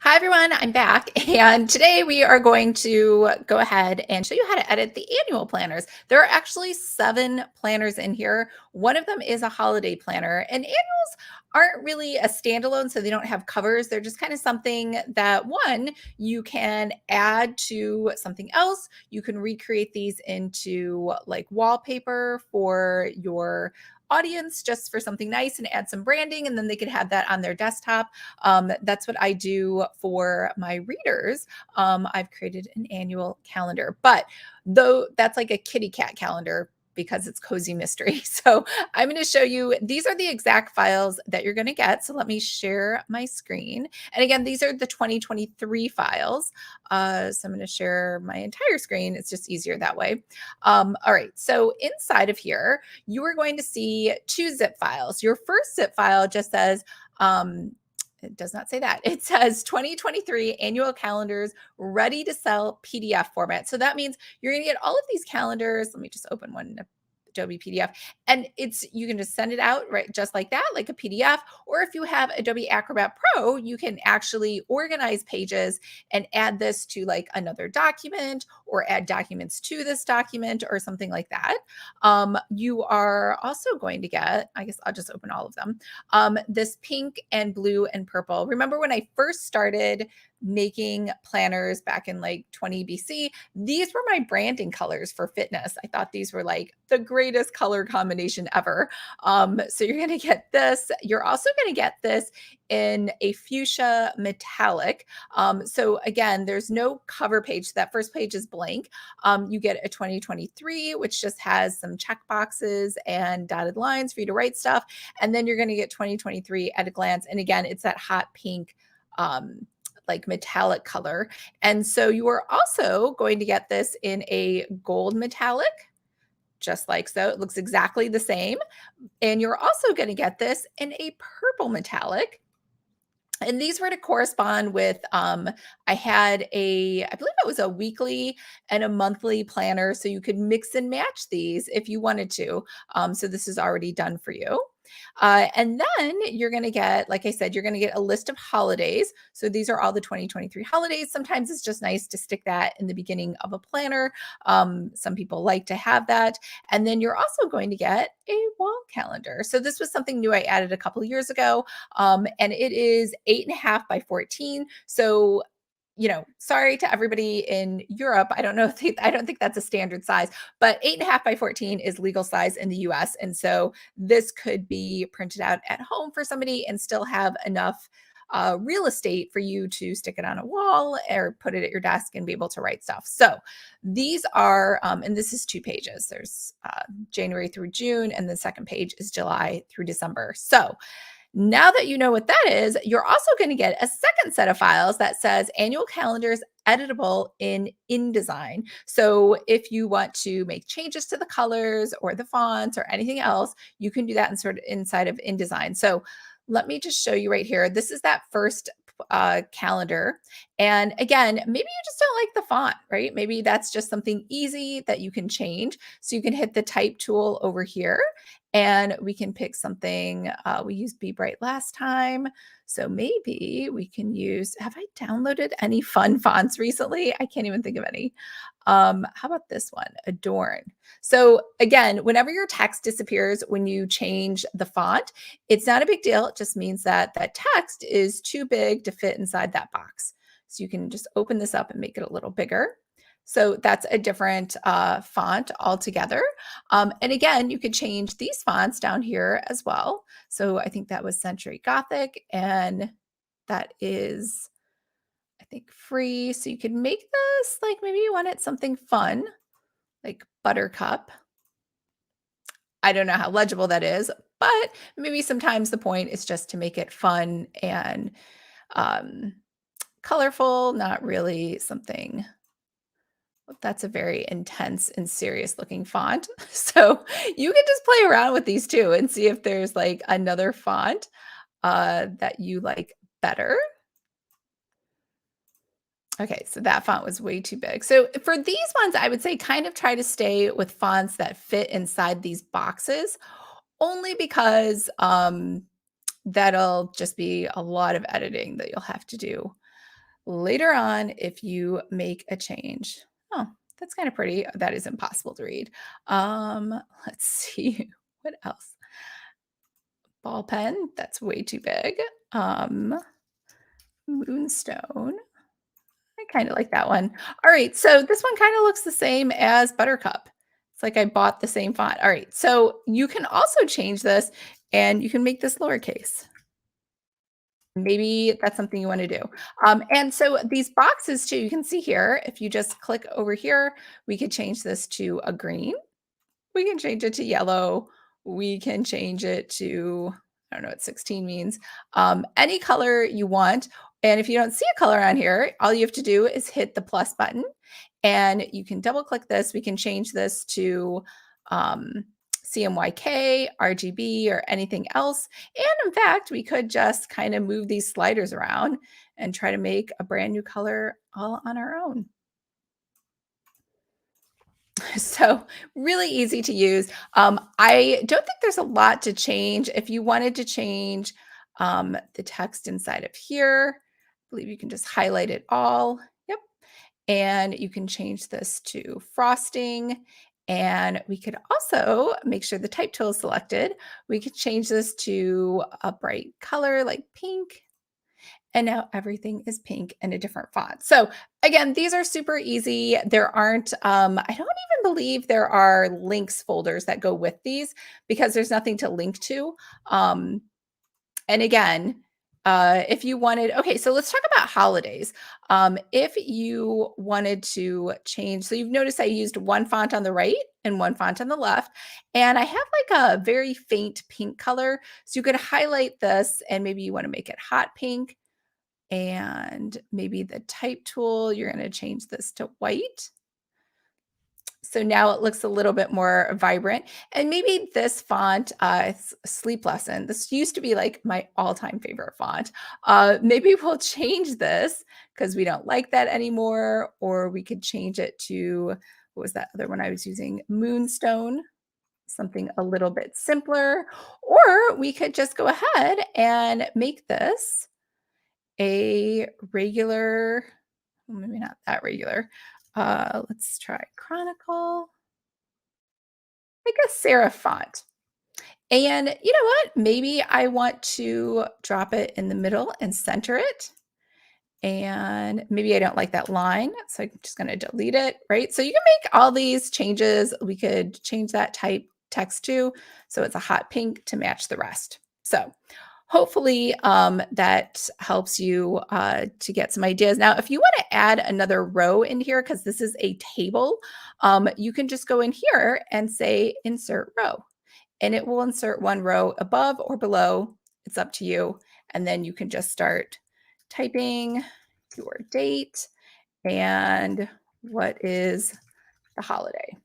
Hi everyone, I'm back, and today we are going to go ahead and show you how to edit the annual planners. There are actually 7 planners in here. One of them is a holiday planner, and annuals aren't really a standalone, so they don't have covers. They're just kind of something that one you can add to something else. You can recreate these into like wallpaper for your audience just for something nice and add some branding, and then they could have that on their desktop. That's what I do for my readers. I've created an annual calendar, but though that's like a kitty cat calendar because it's cozy mystery. So I'm going to show you, these are the exact files that you're going to get. So let me share my screen. And again, these are the 2023 files. So I'm going to share my entire screen. It's just easier that way. All right. So inside of here, you are going to see 2 zip files. Your first zip file just says, it does not say that. It says 2023 annual calendars ready to sell PDF format. So that means you're going to get all of these calendars. Let me just open one in Adobe PDF, and you can just send it out right just like that, like a PDF. Or if you have Adobe Acrobat Pro, you can actually organize pages and add this to like another document or add documents to this document or something like that. You are also going to get, I guess I'll just open all of them, this pink and blue and purple. Remember when I first started making planners back in like 20 BC, these were my branding colors for fitness. I thought these were like the greatest color combination ever. So you're going to get this. You're also going to get this in a fuchsia metallic. So again, there's no cover page. That first page is blank. You get a 2023, which just has some check boxes and dotted lines for you to write stuff. And then you're going to get 2023 at a glance. And again, it's that hot pink, like metallic color. And so you are also going to get this in a gold metallic, just like so. It looks exactly the same. And you're also going to get this in a purple metallic. And these were to correspond with, I had I believe it was a weekly and a monthly planner. So you could mix and match these if you wanted to. So this is already done for you. And then you're going to get, like I said, you're going to get a list of holidays. So these are all the 2023 holidays. Sometimes it's just nice to stick that in the beginning of a planner. Some people like to have that. And then you're also going to get a wall calendar. So this was something new I added a couple of years ago. And it is 8.5 by 14. So sorry to everybody in Europe. I don't think that's a standard size, but 8.5 by 14 is legal size in the US. And so this could be printed out at home for somebody and still have enough real estate for you to stick it on a wall or put it at your desk and be able to write stuff. So these are, and this is 2 pages. There's January through June, and the second page is July through December. So now that you know what that is, you're also going to get a second set of files that says annual calendars editable in InDesign. So if you want to make changes to the colors or the fonts or anything else, you can do that inside of InDesign. So let me just show you right here. This is that first calendar. And again, maybe you just don't like the font, right? Maybe that's just something easy that you can change. So you can hit the type tool over here and we can pick something. We used Be Bright last time. So maybe we can use, have I downloaded any fun fonts recently? I can't even think of any. How about this one, Adorn? So again, whenever your text disappears when you change the font, it's not a big deal. It just means that that text is too big to fit inside that box. So you can just open this up and make it a little bigger. So that's a different font altogether. And again, you could change these fonts down here as well. So I think that was Century Gothic, and that is, I think, free. So you can make this like maybe you wanted something fun, like Buttercup. I don't know how legible that is, but maybe sometimes the point is just to make it fun and um, colorful, not really something that's a very intense and serious looking font. So you can just play around with these too and see if there's like another font that you like better. Okay, so that font was way too big. So for these ones, I would say kind of try to stay with fonts that fit inside these boxes, only because that'll just be a lot of editing that you'll have to do. later on if you make a change. Oh, that's kind of pretty. That is impossible to read. Um, let's see what else. Ball pen, that's way too big. Um, Moonstone. I kind of like that one. All right, so this one kind of looks the same as Buttercup. It's like I bought the same font. All right, so you can also change this and you can make this lowercase. Maybe that's something you want to do. And so these boxes too, you can see here, if you just click over here, we could change this to a green. We can change it to yellow. We can change it to, I don't know what 16 means, any color you want. And if you don't see a color on here, all you have to do is hit the plus button and you can double click this. We can change this to um, CMYK, RGB, or anything else. And in fact, we could just kind of move these sliders around and try to make a brand new color all on our own. So really easy to use. I don't think there's a lot to change. If you wanted to change the text inside of here, I believe you can just highlight it all. Yep. And you can change this to frosting. And we could also make sure the type tool is selected. We could change this to a bright color like pink. And now everything is pink in a different font. So again, these are super easy. There aren't, I don't even believe there are links folders that go with these because there's nothing to link to. Um, and again, if you wanted, okay, so let's talk about holidays. If you wanted to change, so you've noticed I used one font on the right and one font on the left, and I have like a very faint pink color. So you could highlight this and maybe you want to make it hot pink and maybe the type tool, you're going to change this to white. So now it looks a little bit more vibrant. And maybe this font, Sleep Lesson, this used to be like my all-time favorite font. Maybe we'll change this because we don't like that anymore. Or we could change it to, what was that other one I was using? Moonstone, something a little bit simpler. Or we could just go ahead and make this a regular, well, maybe not that regular. Let's try Chronicle, like a serif font. And you know what? Maybe I want to drop it in the middle and center it. And maybe I don't like that line, so I'm just going to delete it, right? So you can make all these changes. We could change that type text too, so it's a hot pink to match the rest. So hopefully that helps you to get some ideas. Now, if you want to add another row in here, because this is a table, you can just go in here and say insert row, and it will insert one row above or below. It's up to you. And then you can just start typing your date and what is the holiday.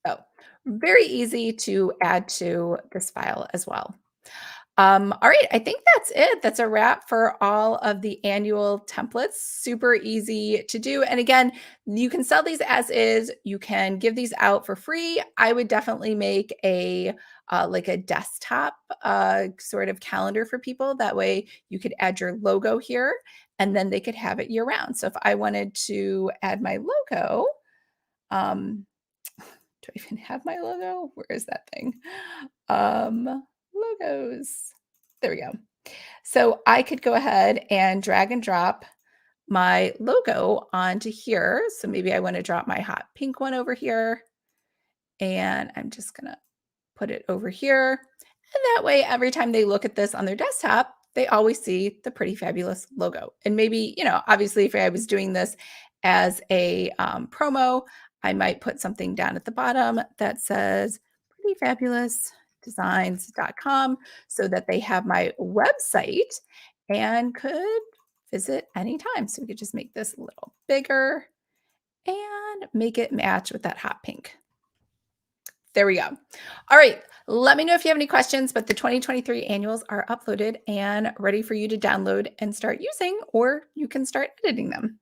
So very easy to add to this file as well. All right, I think that's it. That's a wrap for all of the annual templates. Super easy to do. And again, you can sell these as is. You can give these out for free. I would definitely make a like a desktop sort of calendar for people. That way you could add your logo here and then they could have it year round. So if I wanted to add my logo, um, do I even have my logo? Where is that thing? Logos. There we go. So I could go ahead and drag and drop my logo onto here. So maybe I want to drop my hot pink one over here. And I'm just going to put it over here. And that way, every time they look at this on their desktop, they always see the Pretty Fabulous logo. And maybe, you know, obviously, if I was doing this as a promo, I might put something down at the bottom that says prettyfabulousdesigns.com so that they have my website and could visit anytime. So we could just make this a little bigger and make it match with that hot pink. There we go. All right. Let me know if you have any questions, but the 2023 annuals are uploaded and ready for you to download and start using, or you can start editing them.